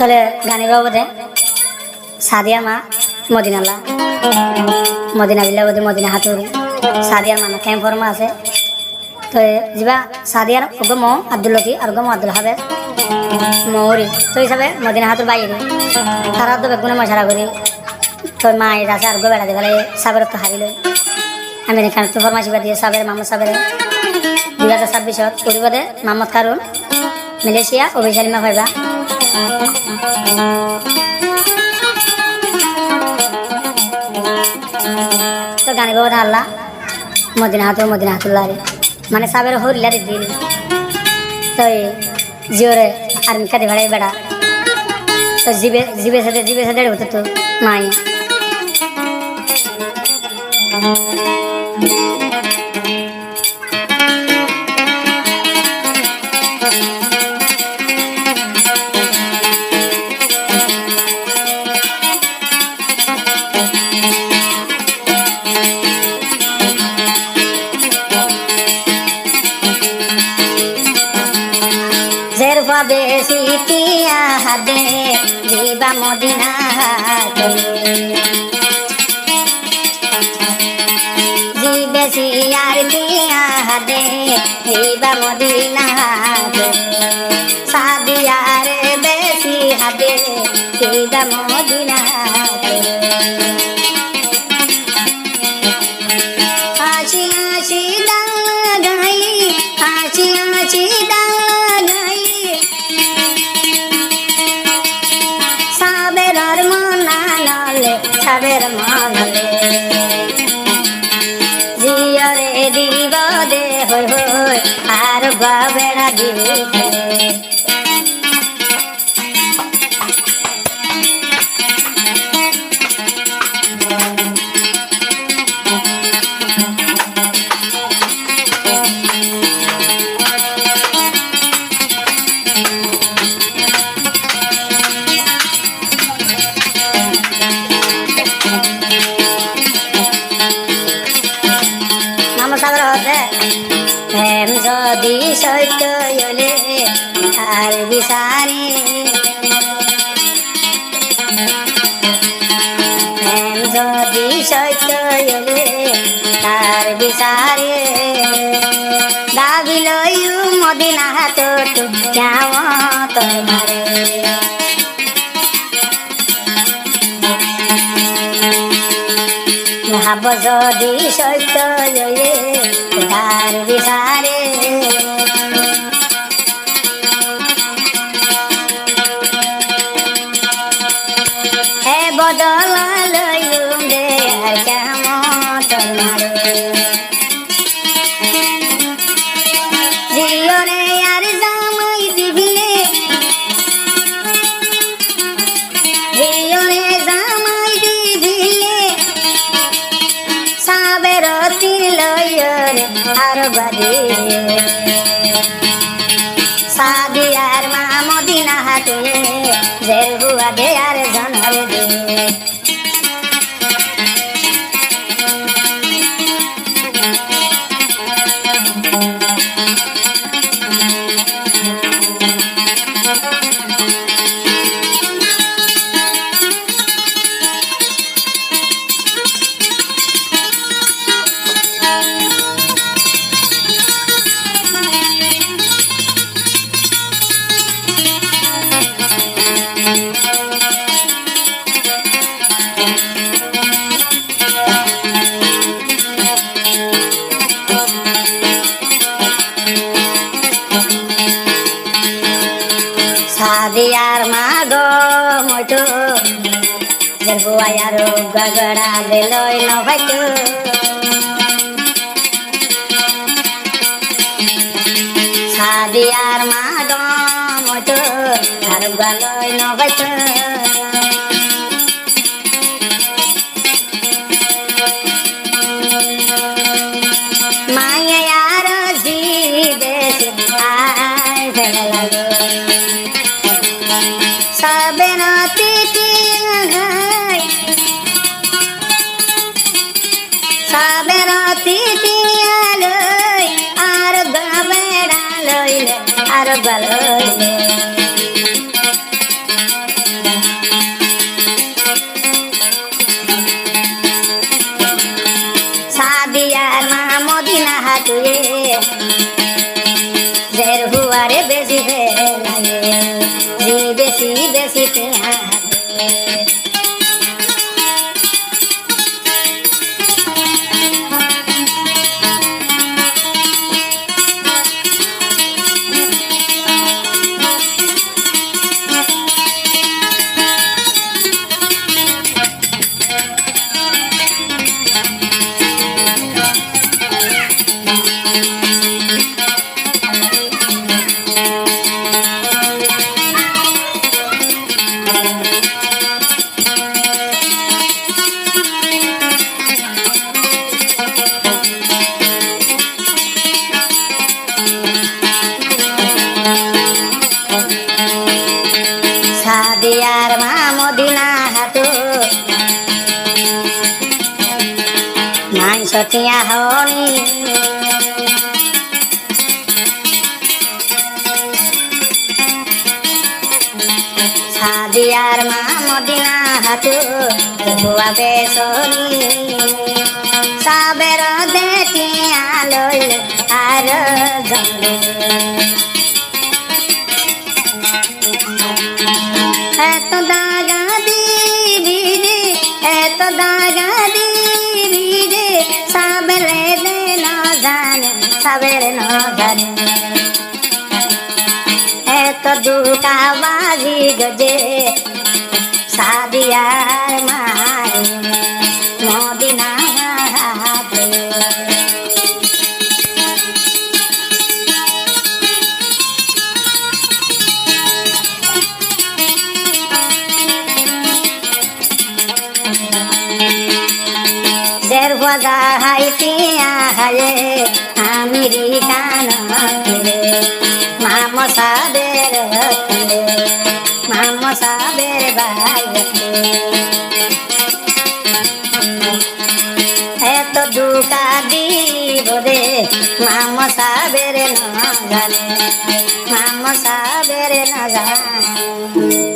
তলে গানি বাবদে সাদিয়া মা মদিনালা মদিনা বিল্লা বদে মদিনা হাতুরি সাদিয়ার মা ক্যাম্পর মা আছে তো যা সাদিয়ার গম আব্দুল লকি আর গম আব্দুল হাবেদ মৌরি তো হিসাবে মদিনা হাতুর বাইরে তারা তো বেগুনে মশারা করি তো মা এটা আছে আর গো বেড়া দেখালে সাবের তো হারিল আমি এখানে তো ফরমাইশি দিয়ে সাবের মাহমুদ সাবের 2026 পরিবারে মোহাম্মদ কারুন মালয়েশিয়া অভিশালিমা ভাইবা তো গানি বাবা আল্লাহ মদিনা হাতুল্লাহ মানে সাবের হরিলা দিল তো জিওরে আর কাতে ভাড়াই বেড়া তো জিবে সাথে হতো তো মাই বেশি টিয়া হাদে জিবা মদিনা হাতে জি বেশি আর টিয়া হাদে জিবা মদিনা হাতে সাদিয়ার বেশি হাদে জিবা মদিনা হাতে হাসি হাসি ডাল গাই হাসি হাসি ডাল গাই সাবের মানলে জিয়রে দিব দে হই হই আর বাবেড়া দিবে প্রেম যদি সত্য হলে আর বিচারে প্রেম যদি সত্য হলে তার বিচারে দাবি লইউ মদিনা হাত কেমন তোমারে ভাব যদি সত্য হলে তার বিচারে হে বদল লইলু দে আর কেমন তোমারে জিয়রে আর জামাই দিবিলে জিয়রে জামাই দিবিলে সাবের তিলয়রে আর বাদে সাদিয়ার মা মদিনা হাতে জের হুয়া দে আর জনর দে সাদিয়ার মা গো মটো জরবুয়ার গগড়া দেলই নভাইতো সাদিয়ার মা গো মটো আর গলই নভাইতো মায়ার জিবে আই ভেলা লাগো সাবেনাতি টিয়া গাই সাবেনাতি টিয়া লই আর গাবেড়া লইলে আর গালইলে টিয়া হনি সাদিয়ার মা মদিনা হাতু বুয়া বেসনি সাবের দেখিয়া লইল আর জঙ্গে এত দাগা দিবি রে এত দাগা দিবি রে সাবেরে দে না জানে সাবেরে না জানে এত দুকা বাজি গজে সাদিয়ার মাই মদিনা হাতে देर वजा हाय पिया हाये अमेरिकान रे मामो साबेर रे मामो साबेर भाई এত দুকা দিব রে মামো সাবের না জানে মামো সাবের না জানে